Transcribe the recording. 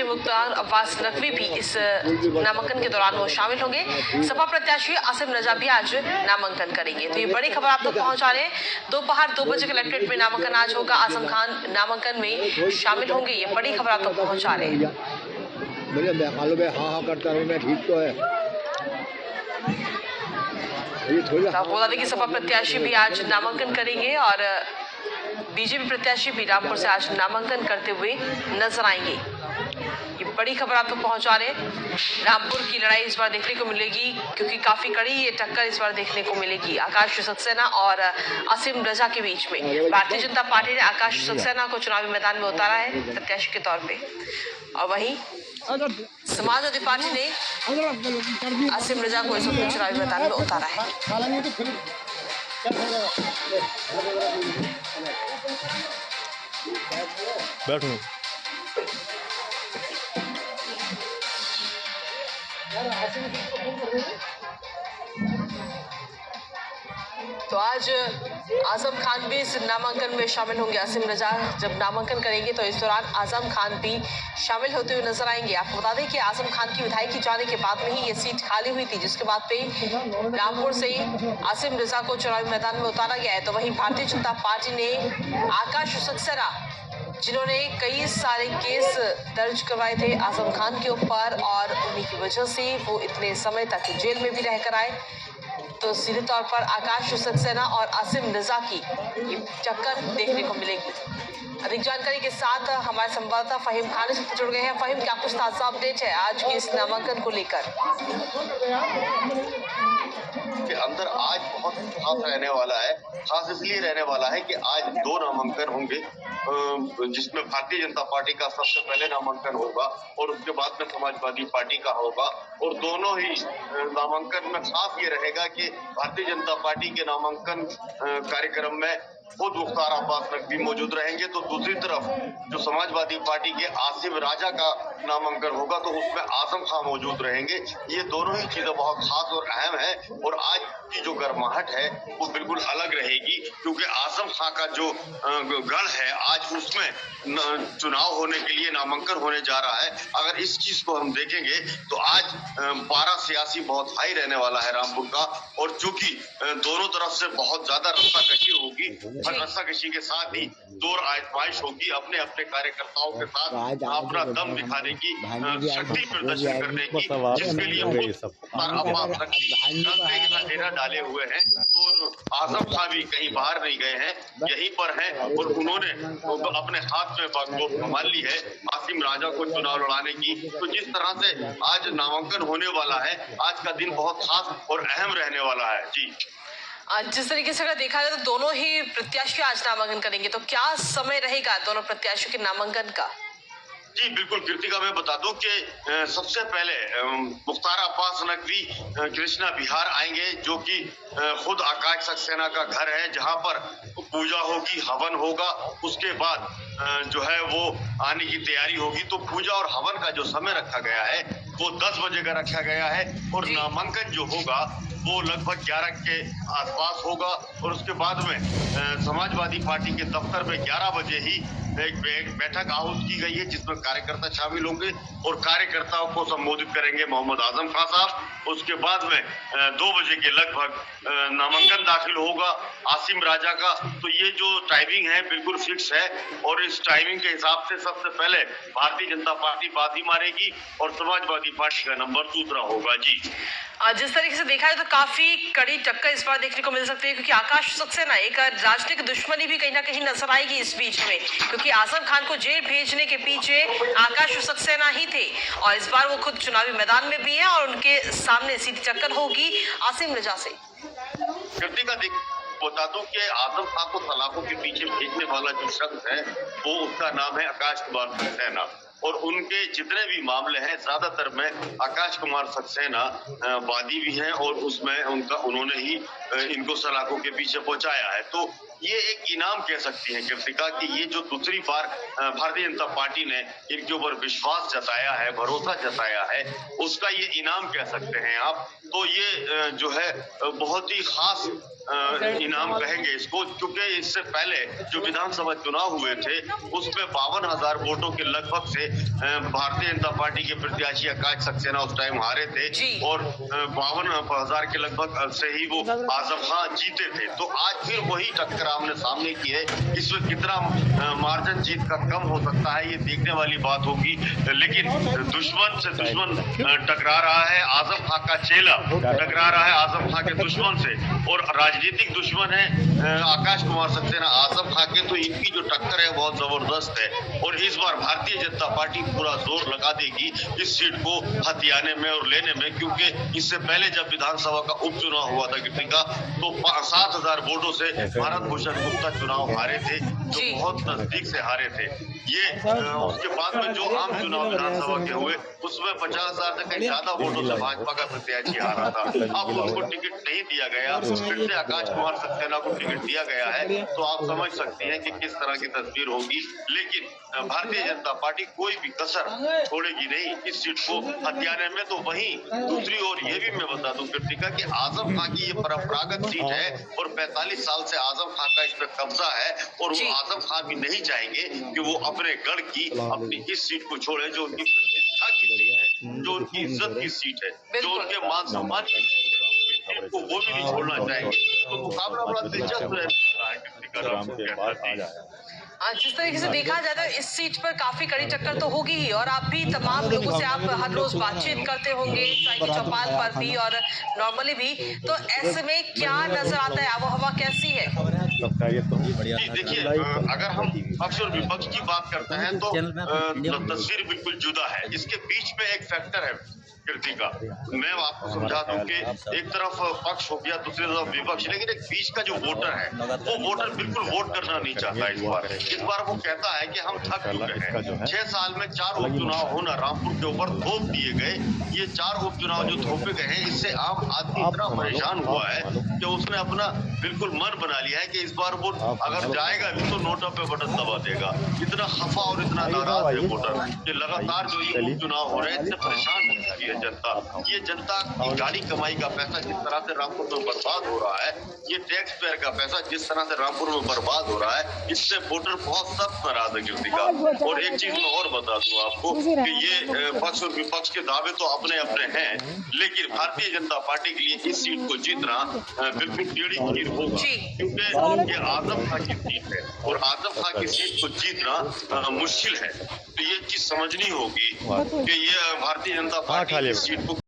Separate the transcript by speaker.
Speaker 1: मंत्री मुख्तार अब्बास नकवी भी इस नामांकन के दौरान वो शामिल होंगे। सपा प्रत्याशी आसिम रजा भी आज नामांकन करेंगे। तो ये बड़ी खबर आप तक पहुंचा रहे हैं। दोपहर 2 बजे कलेक्ट्रेट में नामांकन आज होगा। आजम खान नामांकन में शामिल होंगे। ये बड़ी खबर आप तक पहुंचा रहे हैं।
Speaker 2: मुझे मालूम है, हाँ करता हूँ मैं, ठीक तो है।
Speaker 1: आपको बता दें कि सपा प्रत्याशी भी आज नामांकन करेंगे और बीजेपी प्रत्याशी भी रामपुर से आज नामांकन करते हुए नजर आएंगे। ये बड़ी खबर आप तक पहुंचा रहे हैं। रामपुर की लड़ाई इस बार देखने को मिलेगी क्योंकि काफी कड़ी ये टक्कर इस बार देखने को मिलेगी आकाश सक्सेना और आसिम रजा के बीच में। भारतीय जनता पार्टी ने आकाश सक्सेना को चुनावी मैदान में उतारा है प्रत्याशी के तौर पे, और वहीं समाजवादी पार्टी ने आसिम रजा को इस वक्त चुनावी मैदान में उतारा है।
Speaker 3: बैठो।
Speaker 1: तो आज आजम खान भी इस नामांकन में शामिल होंगे। आसिम रजा जब नामांकन करेंगे तो इस दौरान आजम खान भी शामिल होते हुए नजर आएंगे। आपको बता दें कि आजम खान की विधायकी जाने के बाद में ही ये सीट खाली हुई थी, जिसके बाद पे रामपुर से आसिम रजा को चुनावी मैदान में उतारा गया है। तो वहीं भारतीय जनता पार्टी ने आकाश सक्सेना, जिन्होंने कई सारे केस दर्ज करवाए थे आजम खान के ऊपर और उन्हीं की वजह से वो इतने समय तक जेल में भी रहकर आए, तो सीधे तौर पर आकाश सक्सेना और आसिम रजा की टक्कर देखने को मिलेगी। अधिक जानकारी के साथ हमारे संवाददाता फहीम खान से जुड़ गए हैं। फहीम, क्या कुछ ताजा अपडेट है आज के इस नामांकन को लेकर?
Speaker 4: के अंदर आज बहुत खास रहने वाला है। खास इसलिए रहने वाला है कि आज 2 नामांकन होंगे, जिसमें भारतीय जनता पार्टी का सबसे पहले नामांकन होगा और उसके बाद में समाजवादी पार्टी का होगा। और दोनों ही नामांकन में खास ये रहेगा कि भारतीय जनता पार्टी के नामांकन कार्यक्रम में खुद मुख्तार अब्बास नकवी मौजूद रहेंगे, तो दूसरी तरफ जो समाजवादी पार्टी के आसिम राजा का नामांकन होगा तो उसमें आजम खान मौजूद रहेंगे। ये दोनों ही चीजें बहुत खास और अहम है और आज की जो गर्माहट है वो बिल्कुल अलग रहेगी, क्योंकि आजम खान का जो गढ़ है आज उसमें चुनाव होने के लिए नामांकन होने जा रहा है। अगर इस चीज को हम देखेंगे तो आज पारा सियासी बहुत हाई रहने वाला है रामपुर का, और चूंकि दोनों तरफ से बहुत ज्यादा रस्साकशी होगी, रस्साकशी के साथ ही जोर आजमाइश होगी अपने अपने कार्यकर्ताओं के साथ अपना दम दिखाने की, शक्ति प्रदर्शन करने की, जिसके लिए डेरा डाले हुए हैं। तो आजम खान भी कहीं बाहर नहीं गए हैं, यहीं पर हैं और उन्होंने अपने हाथ में बागडोर संभाल ली है आसिम राजा को चुनाव लड़ाने की। तो जिस तरह से आज नामांकन होने वाला है, आज का दिन बहुत खास और अहम रहने वाला है। जी,
Speaker 1: जिस तरीके से अगर देखा जाए तो दोनों ही प्रत्याशी आज नामांकन करेंगे, तो क्या समय रहेगा दोनों प्रत्याशियों के नामांकन का?
Speaker 4: जी बिल्कुल कृतिका, मैं बता दूं कि सबसे पहले मुख्तार अब्बास नकवी कृष्णा बिहार आएंगे, जो कि खुद आकाश सक्सेना का घर है, जहां पर पूजा होगी, हवन होगा। उसके बाद जो है वो आने की तैयारी होगी। तो पूजा और हवन का जो समय रखा गया है वो 10 बजे का रखा गया है और नामांकन जो होगा वो लगभग 11 के आसपास होगा। और उसके बाद में समाजवादी पार्टी के दफ्तर में 11 बजे ही एक बैठक आहूत की गई है, जिसमें कार्यकर्ता शामिल होंगे और कार्यकर्ताओं को संबोधित करेंगे मोहम्मद आजम खान साहब। उसके बाद में 2 बजे के लगभग नामांकन दाखिल होगा आसिम राजा का। तो ये जो टाइमिंग है बिल्कुल फिक्स है और इस टाइमिंग के हिसाब से सबसे पहले भारतीय जनता पार्टी बाजी मारेगी और समाजवादी पार्टी का नंबर दूसरा होगा। जी,
Speaker 1: जिस तरीके से देखा जाए तो काफी कड़ी टक्कर इस बार देखने को मिल सकती है, क्योंकि आकाश सक्सेना एक राजनीतिक दुश्मनी भी कहीं ना कहीं नजर आएगी इस बीच में, क्योंकि आजम खान को जेल भेजने के पीछे आकाश सक्सेना ही थे और इस बार वो खुद चुनावी मैदान में भी है और उनके सामने सीधी टक्कर होगी आसिम रजा से।
Speaker 4: बता दूं कि आजम खान को सलाखों के पीछे भेजने वाला जो शख्स है वो उसका नाम है आकाश कुमार सक्सेना, और उनके जितने भी मामले हैं ज्यादातर में आकाश कुमार सक्सेना वादी भी हैं और उसमें उन्होंने ही इनको सलाखों के पीछे पहुंचाया है। तो ये एक इनाम कह सकती हैं कृतिका कि ये जो दूसरी बार भारतीय जनता पार्टी ने इनके ऊपर विश्वास जताया है, भरोसा जताया है, उसका ये इनाम कह सकते हैं आप। तो ये जो है बहुत ही खास इनाम कहेंगे इसको, क्योंकि इससे पहले जो विधानसभा चुनाव हुए थे उसमें 52,000 वोटों के लगभग से भारतीय जनता पार्टी के प्रत्याशी आकाश सक्सेना उस टाइम हारे थे और 52,000 के लगभग से ही वो आजम खान जीते थे। तो आज फिर वही टक्कर आमने सामने की है। इसमें कितना मार्जिन जीत का कम हो सकता है ये देखने वाली बात होगी, लेकिन दुश्मन से दुश्मन टकरा रहा है, आजम खान का चेला टकरा रहा है आजम खान के दुश्मन से, और राजनीतिक दुश्मन है आकाश कुमार सक्सेना आजम खान के। तो इनकी जो टक्कर है बहुत जबरदस्त है और इस बार भारतीय जनता पार्टी पूरा जोर लगा देगी इस सीट को हथियाने में और लेने में, क्योंकि इससे पहले जब विधानसभा का उपचुनाव हुआ था कृतिका, तो 7,000 वोटों से भारत भूषण गुप्ता चुनाव हारे थे, जो बहुत नजदीक से हारे थे। ये उसके बाद में जो आम चुनाव विधानसभा के हुए उसमें 50,000 से कहीं ज्यादा वोटों से भाजपा का प्रत्याशी हारा था। अब उनको टिकट नहीं दिया गया, फिर से आकाश कुमार सक्सेना को टिकट दिया गया है, तो आप समझ सकते हैं कि किस तरह की तस्वीर होगी। लेकिन भारतीय जनता पार्टी कोई भी कसर छोड़ेगी नहीं इस सीट को हथियाने में। तो वहीं दूसरी ओर ये भी मैं बता दूं कृतिका कि आजम खान की ये परंपरागत सीट है और 45 साल से आजम खान का इस पर कब्जा है, और वो आजम खान भी नहीं चाहेंगे कि वो अपने गढ़ की अपनी इस सीट को छोड़े, जो उनकी प्रतिष्ठा की सीट है, जो उनकी इज्जत की सीट है, जो उनके मान सम्मान की सीट को वो भी नहीं छोड़ना चाहेंगे। तो मुकाबला बड़ा दिलचस्प है।
Speaker 1: जिस तरीके से देखा जाए तो इस सीट पर काफी कड़ी टक्कर तो होगी ही, और आप भी तमाम लोगों से आप हर रोज बातचीत करते होंगे, चाय की चौपाल पर भी और नॉर्मली भी, तो ऐसे में क्या नजर आता है, आबोहवा कैसी है?
Speaker 4: जी देखिए, अगर हम पक्ष और विपक्ष की बात करते हैं तो तस्वीर बिल्कुल जुदा है। इसके बीच में एक फैक्टर है कृतिका, मैं आपको समझा दूं कि एक तरफ पक्ष हो गया, दूसरी तरफ विपक्ष, लेकिन एक बीच का जो वोटर है वो वोटर बिल्कुल वोट करना नहीं चाहता इस बार वो कहता है कि हम थक चुके हैं। 6 साल में 4 उपचुनाव होना रामपुर के ऊपर थोप दिए गए, ये 4 उपचुनाव जो थोपे गए हैं इससे आम आदमी इतना परेशान हुआ है कि उसने अपना बिल्कुल मन बना लिया है कि इस बार वो अगर जाएगा भी तो नोटों पे बटन दबा देगा। इतना खफा और इतना नाराज है वोटर कि लगातार जो ये उपचुनाव हो रहे हैं इससे परेशान हो चुकी है जनता। ये जनता की गाड़ी कमाई का पैसा जिस तरह से रामपुर में बर्बाद हो रहा है, ये टैक्स पेयर का पैसा जिस तरह से रामपुर में बर्बाद हो रहा है, इससे वोटर बहुत सख्त नाराज है कृतिका। और एक चीज मैं और बता दूं आपको कि ये पक्ष और विपक्ष के दावे तो अपने अपने हैं, लेकिन भारतीय जनता पार्टी के लिए इस सीट को जीतना बिल्कुल टेढ़ी खीर होगा, क्योंकि ये आजम खान की सीट है और आजम खान की सीट को जीतना मुश्किल है। तो ये चीज समझनी होगी कि ये भारतीय जनता पार्टी की सीट को